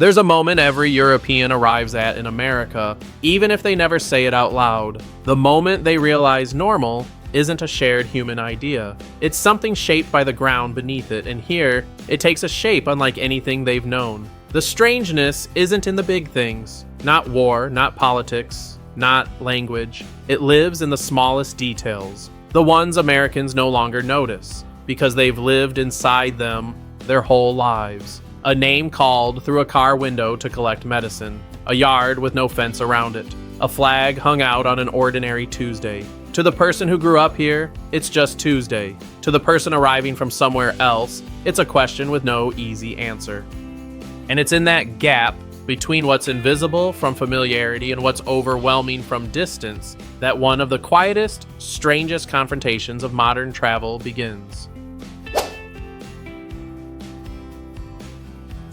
There's a moment every European arrives at in America, even if they never say it out loud. The moment they realize normal isn't a shared human idea. It's something shaped by the ground beneath it, and here, it takes a shape unlike anything they've known. The strangeness isn't in the big things. Not war, not politics, not language. It lives in the smallest details. The ones Americans no longer notice, because they've lived inside them their whole lives. A name called through a car window to collect medicine. A yard with no fence around it. A flag hung out on an ordinary Tuesday. To the person who grew up here, it's just Tuesday. To the person arriving from somewhere else, it's a question with no easy answer. And it's in that gap between what's invisible from familiarity and what's overwhelming from distance that one of the quietest, strangest confrontations of modern travel begins.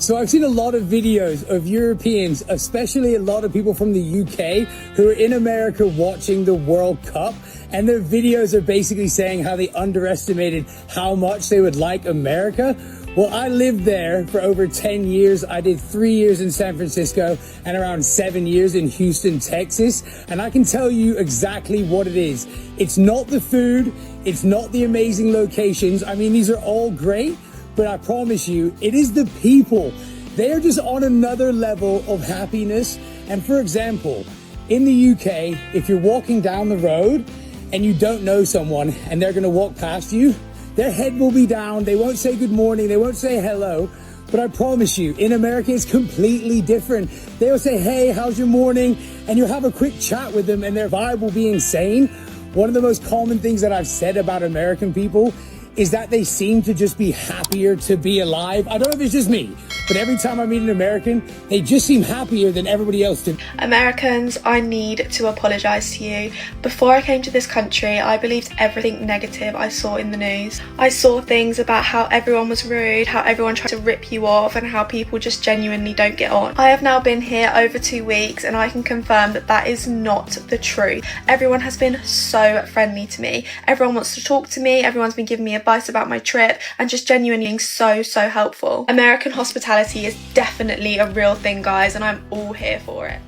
So I've seen a lot of videos of Europeans, especially a lot of people from the UK, who are in America watching the World Cup, and their videos are basically saying how they underestimated how much they would like America. Well, I lived there for over 10 years. I did 3 years in San Francisco and around 7 years in Houston, Texas. And I can tell you exactly what it is. It's not the food. It's not the amazing locations. I mean, these are all great. But I promise you, it is the people. They are just on another level of happiness. And for example, in the UK, if you're walking down the road and you don't know someone and they're gonna walk past you, their head will be down. They won't say good morning. They won't say hello. But I promise you, in America, it's completely different. They'll say, hey, how's your morning? And you'll have a quick chat with them and their vibe will be insane. One of the most common things that I've said about American people is that they seem to just be happier to be alive. I don't know if it's just me, but every time I meet an American, they just seem happier than everybody else did. Americans, I need to apologise to you. Before I came to this country, I believed everything negative I saw in the news. I saw things about how everyone was rude, how everyone tried to rip you off, and how people just genuinely don't get on. I have now been here over 2 weeks, and I can confirm that that is not the truth. Everyone has been so friendly to me. Everyone wants to talk to me. Everyone's been giving me advice about my trip, and just genuinely being so helpful. American hospitality is definitely a real thing, guys, and I'm all here for it.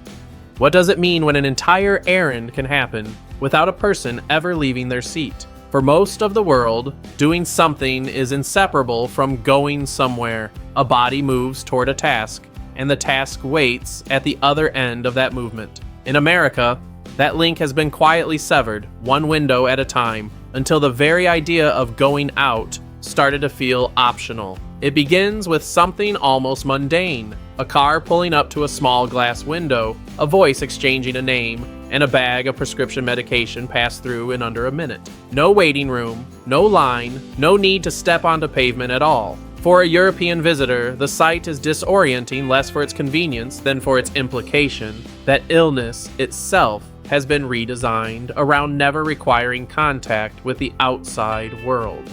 What does it mean when an entire errand can happen without a person ever leaving their seat? For most of the world, doing something is inseparable from going somewhere. A body moves toward a task, and the task waits at the other end of that movement. In America, that link has been quietly severed, one window at a time, until the very idea of going out started to feel optional. It begins with something almost mundane. A car pulling up to a small glass window, a voice exchanging a name, and a bag of prescription medication passed through in under a minute. No waiting room, no line, no need to step onto pavement at all. For a European visitor, the sight is disorienting less for its convenience than for its implication that illness itself has been redesigned around never requiring contact with the outside world.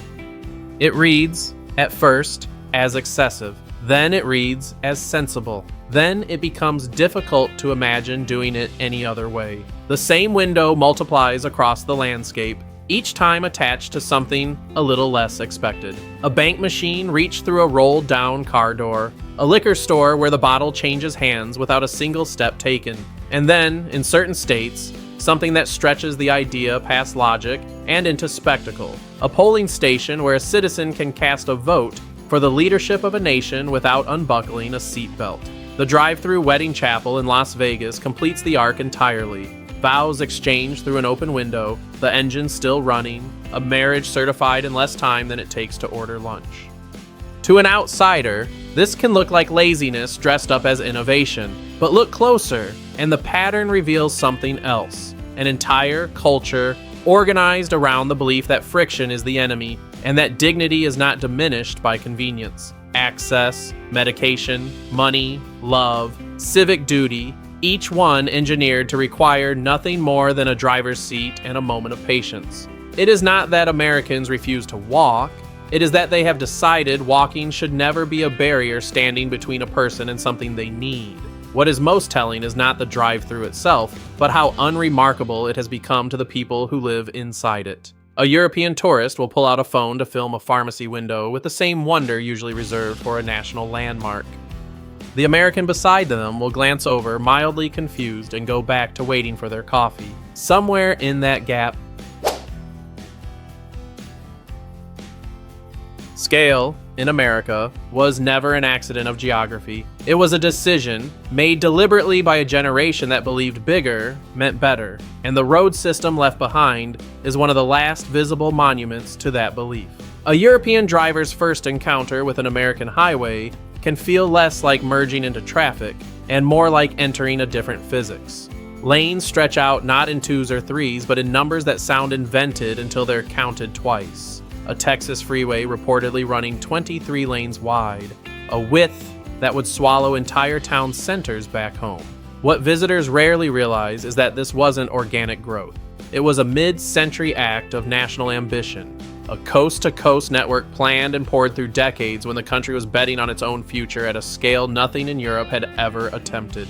It reads, at first, as excessive. Then it reads as sensible. Then it becomes difficult to imagine doing it any other way. The same window multiplies across the landscape, each time attached to something a little less expected. A bank machine reached through a rolled down car door, a liquor store where the bottle changes hands without a single step taken, and then, in certain states, something that stretches the idea past logic and into spectacle. A polling station where a citizen can cast a vote for the leadership of a nation without unbuckling a seatbelt. The drive-thru wedding chapel in Las Vegas completes the arc entirely. Vows exchanged through an open window, the engine still running, a marriage certified in less time than it takes to order lunch. To an outsider, this can look like laziness dressed up as innovation, but look closer, and the pattern reveals something else. An entire culture organized around the belief that friction is the enemy, and that dignity is not diminished by convenience. Access, medication, money, love, civic duty, each one engineered to require nothing more than a driver's seat and a moment of patience. It is not that Americans refuse to walk, it is that they have decided walking should never be a barrier standing between a person and something they need. What is most telling is not the drive-thru itself, but how unremarkable it has become to the people who live inside it. A European tourist will pull out a phone to film a pharmacy window with the same wonder usually reserved for a national landmark. The American beside them will glance over, mildly confused, and go back to waiting for their coffee. Somewhere in that gap, scale, in America, was never an accident of geography. It was a decision made deliberately by a generation that believed bigger meant better, and the road system left behind is one of the last visible monuments to that belief. A European driver's first encounter with an American highway can feel less like merging into traffic and more like entering a different physics. Lanes stretch out not in 2s or 3s, but in numbers that sound invented until they're counted twice. A Texas freeway reportedly running 23 lanes wide, a width that would swallow entire town centers back home. What visitors rarely realize is that this wasn't organic growth. It was a mid-century act of national ambition, a coast-to-coast network planned and poured through decades when the country was betting on its own future at a scale nothing in Europe had ever attempted.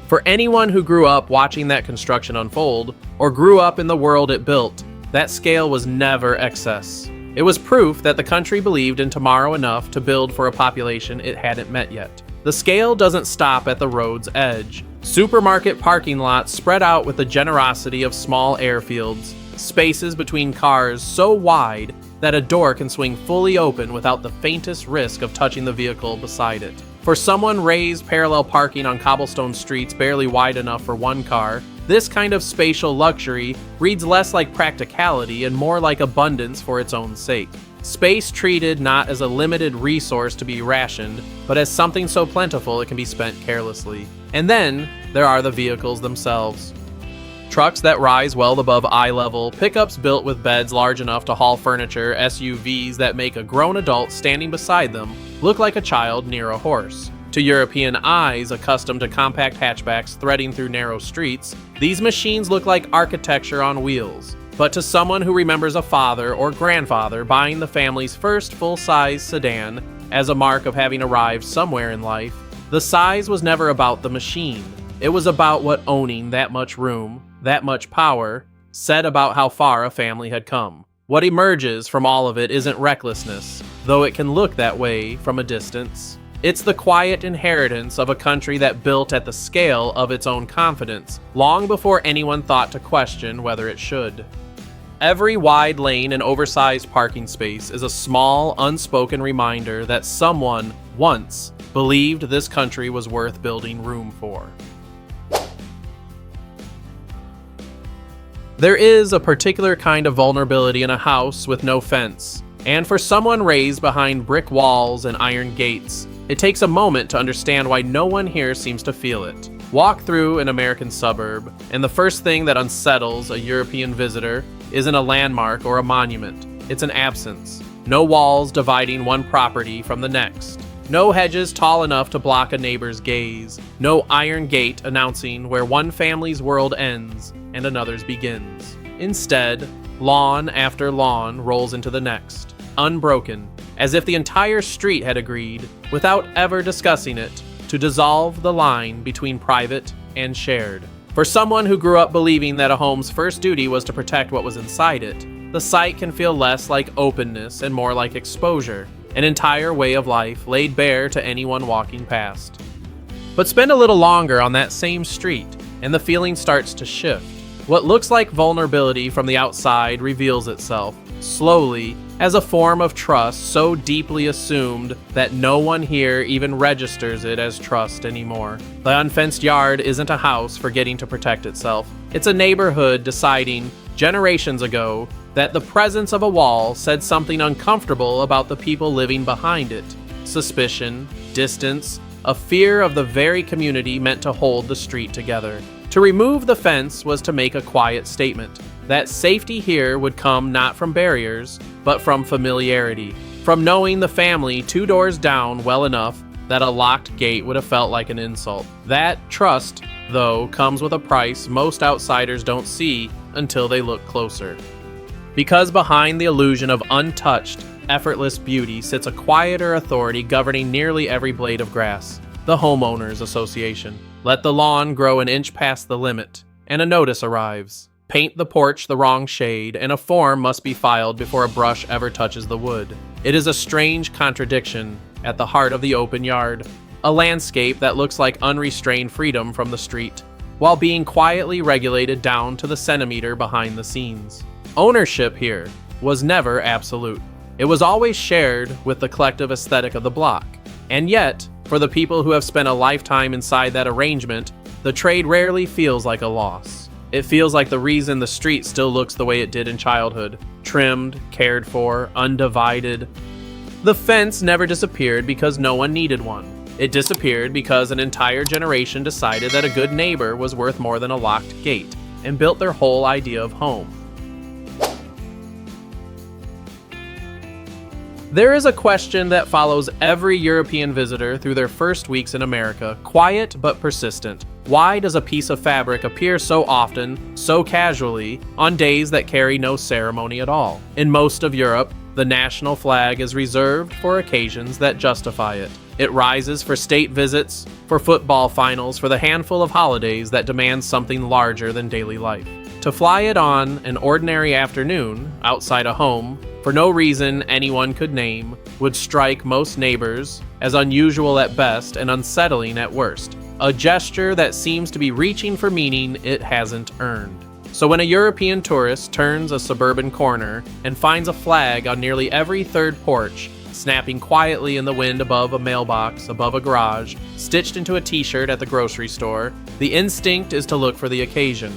For anyone who grew up watching that construction unfold, or grew up in the world it built, that scale was never excess. It was proof that the country believed in tomorrow enough to build for a population it hadn't met yet. The scale doesn't stop at the road's edge. Supermarket parking lots spread out with the generosity of small airfields, spaces between cars so wide that a door can swing fully open without the faintest risk of touching the vehicle beside it. For someone raised parallel parking on cobblestone streets barely wide enough for one car, this kind of spatial luxury reads less like practicality and more like abundance for its own sake. Space treated not as a limited resource to be rationed, but as something so plentiful it can be spent carelessly. And then there are the vehicles themselves. Trucks that rise well above eye level, pickups built with beds large enough to haul furniture, SUVs that make a grown adult standing beside them look like a child near a horse. To European eyes accustomed to compact hatchbacks threading through narrow streets, these machines look like architecture on wheels. But to someone who remembers a father or grandfather buying the family's first full-size sedan as a mark of having arrived somewhere in life, the size was never about the machine. It was about what owning that much room, that much power, said about how far a family had come. What emerges from all of it isn't recklessness, though it can look that way from a distance. It's the quiet inheritance of a country that built at the scale of its own confidence, long before anyone thought to question whether it should. Every wide lane and oversized parking space is a small, unspoken reminder that someone, once, believed this country was worth building room for. There is a particular kind of vulnerability in a house with no fence, and for someone raised behind brick walls and iron gates, it takes a moment to understand why no one here seems to feel it. Walk through an American suburb, and the first thing that unsettles a European visitor isn't a landmark or a monument. It's an absence. No walls dividing one property from the next. No hedges tall enough to block a neighbor's gaze. No iron gate announcing where one family's world ends and another's begins. Instead, lawn after lawn rolls into the next, unbroken, as if the entire street had agreed, without ever discussing it, to dissolve the line between private and shared. For someone who grew up believing that a home's first duty was to protect what was inside it, the site can feel less like openness and more like exposure, an entire way of life laid bare to anyone walking past. But spend a little longer on that same street, and the feeling starts to shift. What looks like vulnerability from the outside reveals itself, slowly, as a form of trust so deeply assumed that no one here even registers it as trust anymore. The unfenced yard isn't a house forgetting to protect itself. It's a neighborhood deciding, generations ago, that the presence of a wall said something uncomfortable about the people living behind it. Suspicion, distance, a fear of the very community meant to hold the street together. To remove the fence was to make a quiet statement that safety here would come not from barriers, but from familiarity, from knowing the family 2 doors down well enough that a locked gate would have felt like an insult. That trust, though, comes with a price most outsiders don't see until they look closer. Because behind the illusion of untouched, effortless beauty sits a quieter authority governing nearly every blade of grass, the Homeowners Association. Let the lawn grow an inch past the limit, and a notice arrives. Paint the porch the wrong shade, and a form must be filed before a brush ever touches the wood. It is a strange contradiction at the heart of the open yard. a landscape that looks like unrestrained freedom from the street, while being quietly regulated down to the centimeter behind the scenes. Ownership here was never absolute. It was always shared with the collective aesthetic of the block. And yet, for the people who have spent a lifetime inside that arrangement, the trade rarely feels like a loss. It feels like the reason the street still looks the way it did in childhood, trimmed, cared for, undivided. The fence never disappeared because no one needed one. It disappeared because an entire generation decided that a good neighbor was worth more than a locked gate, and built their whole idea of home. There is a question that follows every European visitor through their first weeks in America, quiet but persistent. Why does a piece of fabric appear so often, so casually, on days that carry no ceremony at all? In most of Europe, the national flag is reserved for occasions that justify it. It rises for state visits, for football finals, for the handful of holidays that demand something larger than daily life. To fly it on an ordinary afternoon, outside a home, for no reason anyone could name, would strike most neighbors as unusual at best and unsettling at worst. A gesture that seems to be reaching for meaning it hasn't earned. So when a European tourist turns a suburban corner and finds a flag on nearly every third porch, snapping quietly in the wind above a mailbox, above a garage, stitched into a t-shirt at the grocery store, the instinct is to look for the occasion.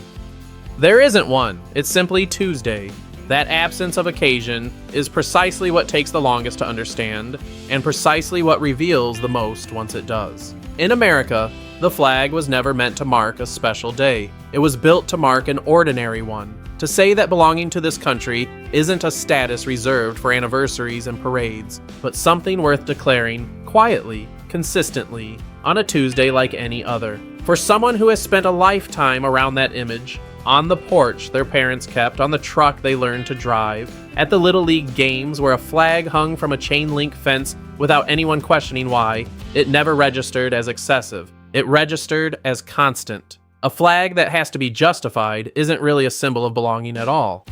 There isn't one, it's simply Tuesday. That absence of occasion is precisely what takes the longest to understand, and precisely what reveals the most once it does. In America, the flag was never meant to mark a special day. It was built to mark an ordinary one. To say that belonging to this country isn't a status reserved for anniversaries and parades, but something worth declaring quietly, consistently, on a Tuesday like any other. For someone who has spent a lifetime around that image, on the porch their parents kept, on the truck they learned to drive, at the Little League games where a flag hung from a chain-link fence without anyone questioning why, it never registered as excessive. It registered as constant. A flag that has to be justified isn't really a symbol of belonging at all.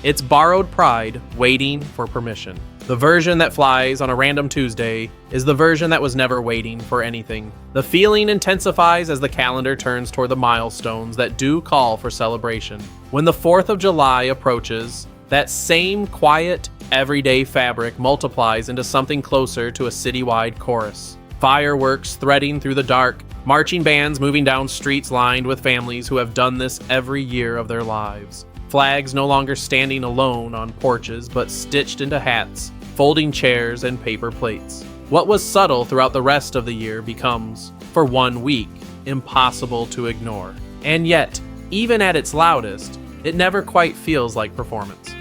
It's borrowed pride waiting for permission. The version that flies on a random Tuesday is the version that was never waiting for anything. The feeling intensifies as the calendar turns toward the milestones that do call for celebration. When the 4th of July approaches, that same quiet, everyday fabric multiplies into something closer to a citywide chorus. Fireworks threading through the dark, marching bands moving down streets lined with families who have done this every year of their lives. Flags no longer standing alone on porches, but stitched into hats, folding chairs, and paper plates. What was subtle throughout the rest of the year becomes, for 1 week, impossible to ignore. And yet, even at its loudest, it never quite feels like performance.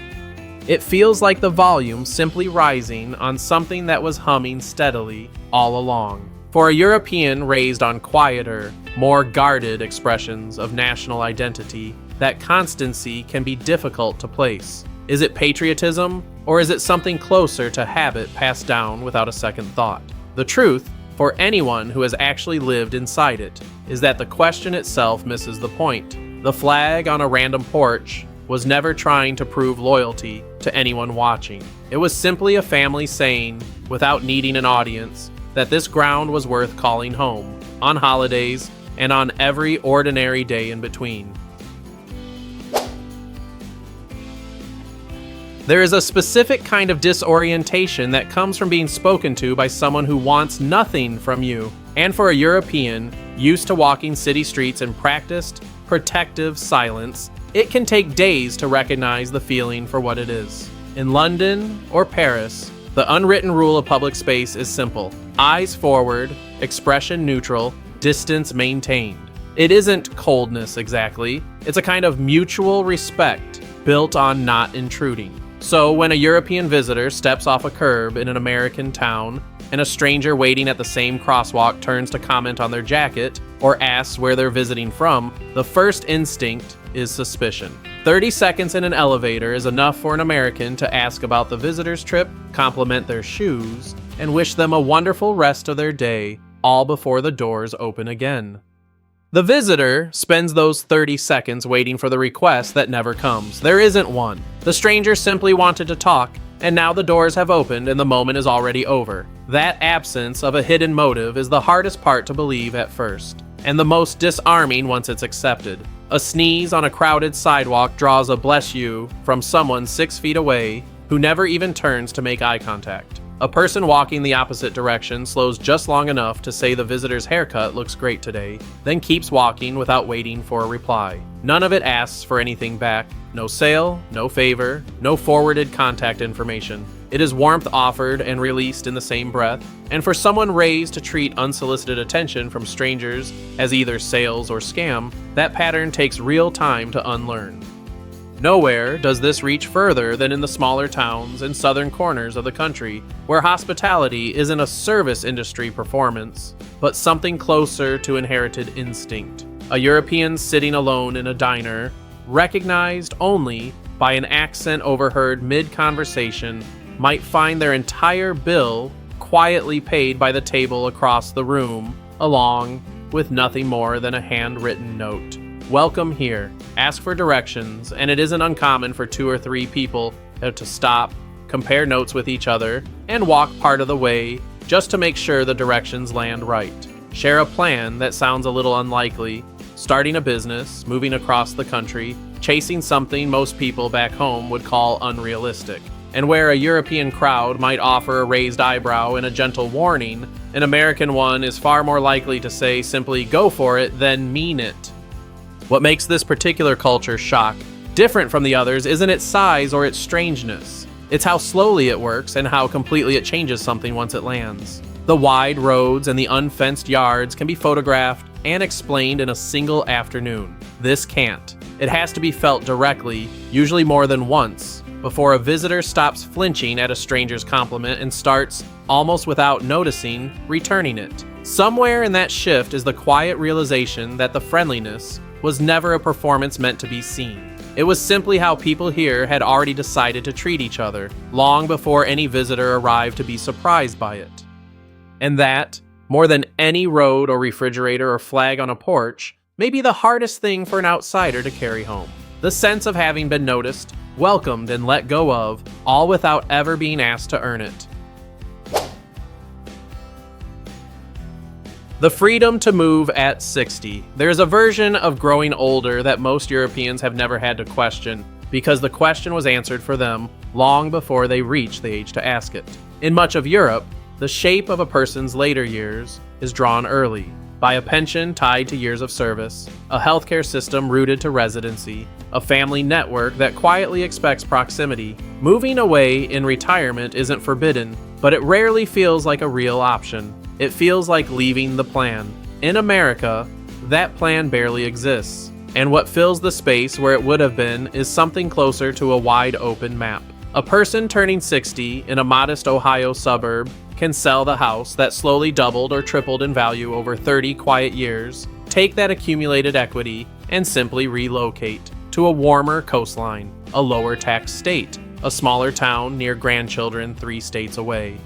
It feels like the volume simply rising on something that was humming steadily all along. For a European raised on quieter, more guarded expressions of national identity, that constancy can be difficult to place. Is it patriotism, or is it something closer to habit passed down without a second thought? The truth, for anyone who has actually lived inside it, is that the question itself misses the point. The flag on a random porch was never trying to prove loyalty to anyone watching. It was simply a family saying, without needing an audience, that this ground was worth calling home, on holidays, and on every ordinary day in between. There is a specific kind of disorientation that comes from being spoken to by someone who wants nothing from you. And for a European, used to walking city streets in practiced, protective silence, it can take days to recognize the feeling for what it is. In London or Paris, the unwritten rule of public space is simple. Eyes forward, expression neutral, distance maintained. It isn't coldness exactly, it's a kind of mutual respect built on not intruding. So when a European visitor steps off a curb in an American town, and a stranger waiting at the same crosswalk turns to comment on their jacket, or asks where they're visiting from, the first instinct is suspicion. 30 seconds in an elevator is enough for an American to ask about the visitor's trip, compliment their shoes, and wish them a wonderful rest of their day, all before the doors open again. The visitor spends those 30 seconds waiting for the request that never comes. There isn't one. The stranger simply wanted to talk, and now the doors have opened and the moment is already over. That absence of a hidden motive is the hardest part to believe at first, and the most disarming once it's accepted. A sneeze on a crowded sidewalk draws a bless you from someone 6 feet away who never even turns to make eye contact. A person walking the opposite direction slows just long enough to say the visitor's haircut looks great today, then keeps walking without waiting for a reply. None of it asks for anything back. No sale, no favor, no forwarded contact information. It is warmth offered and released in the same breath, and for someone raised to treat unsolicited attention from strangers as either sales or scam, that pattern takes real time to unlearn. Nowhere does this reach further than in the smaller towns and southern corners of the country, where hospitality isn't a service industry performance, but something closer to inherited instinct. A European sitting alone in a diner, recognized only by an accent overheard mid-conversation, might find their entire bill quietly paid by the table across the room, along with nothing more than a handwritten note. Welcome here. Ask for directions, and it isn't uncommon for 2 or 3 people to stop, compare notes with each other, and walk part of the way just to make sure the directions land right. Share a plan that sounds a little unlikely, starting a business, moving across the country, chasing something most people back home would call unrealistic. And where a European crowd might offer a raised eyebrow and a gentle warning, an American one is far more likely to say simply go for it than mean it. What makes this particular culture shock different from the others isn't its size or its strangeness. It's how slowly it works and how completely it changes something once it lands. The wide roads and the unfenced yards can be photographed and explained in a single afternoon. This can't. It has to be felt directly, usually more than once, before a visitor stops flinching at a stranger's compliment and starts, almost without noticing, returning it. Somewhere in that shift is the quiet realization that the friendliness was never a performance meant to be seen. It was simply how people here had already decided to treat each other, long before any visitor arrived to be surprised by it. And that, more than any road or refrigerator or flag on a porch, may be the hardest thing for an outsider to carry home. The sense of having been noticed, welcomed, and let go of, all without ever being asked to earn it. The freedom to move at 60. There's a version of growing older that most Europeans have never had to question, because the question was answered for them long before they reached the age to ask it. In much of Europe, the shape of a person's later years is drawn early, by a pension tied to years of service, a healthcare system rooted to residency, a family network that quietly expects proximity. Moving away in retirement isn't forbidden, but it rarely feels like a real option. It feels like leaving the plan. In America, that plan barely exists, and what fills the space where it would have been is something closer to a wide open map. A person turning 60 in a modest Ohio suburb can sell the house that slowly doubled or tripled in value over 30 quiet years, take that accumulated equity, and simply relocate to a warmer coastline, a lower tax state, a smaller town near grandchildren 3 states away.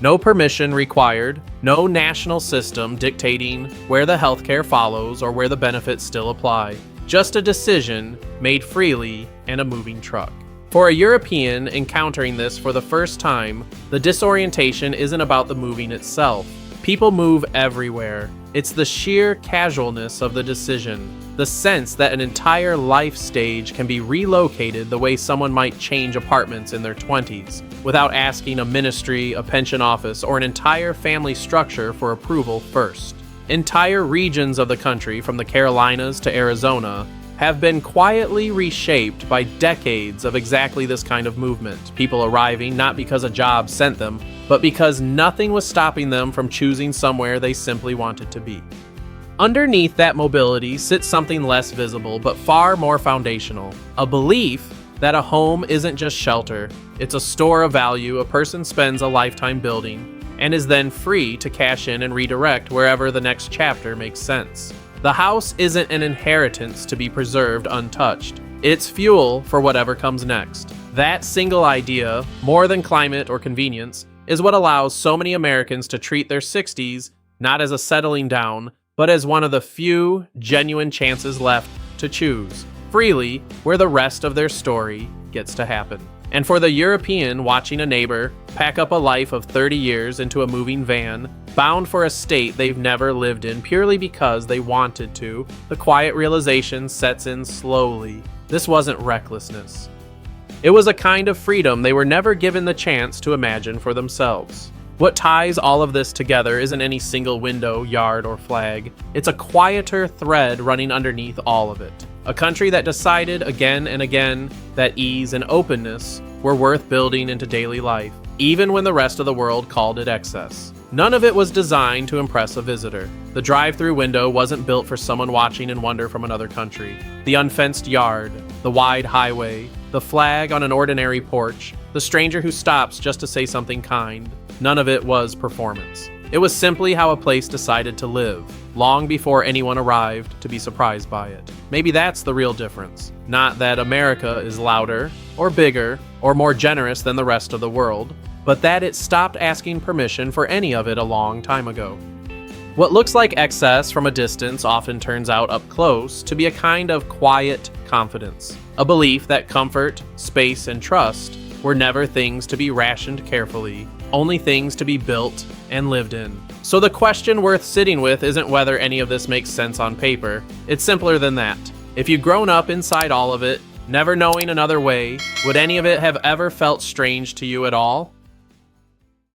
No permission required, no national system dictating where the healthcare follows or where the benefits still apply. Just a decision made freely and a moving truck. For a European encountering this for the first time, the disorientation isn't about the moving itself. People move everywhere. It's the sheer casualness of the decision, the sense that an entire life stage can be relocated the way someone might change apartments in their 20s, without asking a ministry, a pension office, or an entire family structure for approval first. Entire regions of the country, from the Carolinas to Arizona, have been quietly reshaped by decades of exactly this kind of movement. People arriving not because a job sent them, but because nothing was stopping them from choosing somewhere they simply wanted to be. Underneath that mobility sits something less visible but far more foundational, a belief that a home isn't just shelter, it's a store of value a person spends a lifetime building and is then free to cash in and redirect wherever the next chapter makes sense. The house isn't an inheritance to be preserved untouched. It's fuel for whatever comes next. That single idea, more than climate or convenience, is what allows so many Americans to treat their 60s not as a settling down, but as one of the few genuine chances left to choose freely where the rest of their story gets to happen. And for the European watching a neighbor pack up a life of 30 years into a moving van, bound for a state they've never lived in purely because they wanted to, the quiet realization sets in slowly. This wasn't recklessness. It was a kind of freedom they were never given the chance to imagine for themselves. What ties all of this together isn't any single window, yard, or flag. It's a quieter thread running underneath all of it. A country that decided again and again that ease and openness were worth building into daily life, even when the rest of the world called it excess. None of it was designed to impress a visitor. The drive-thru window wasn't built for someone watching in wonder from another country. The unfenced yard, the wide highway, the flag on an ordinary porch, the stranger who stops just to say something kind, none of it was performance. It was simply how a place decided to live, long before anyone arrived to be surprised by it. Maybe that's the real difference. Not that America is louder, or bigger, or more generous than the rest of the world, but that it stopped asking permission for any of it a long time ago. What looks like excess from a distance often turns out up close to be a kind of quiet confidence, a belief that comfort, space, and trust were never things to be rationed carefully, only things to be built and lived in. So the question worth sitting with isn't whether any of this makes sense on paper. It's simpler than that. If you've grown up inside all of it, never knowing another way, would any of it have ever felt strange to you at all?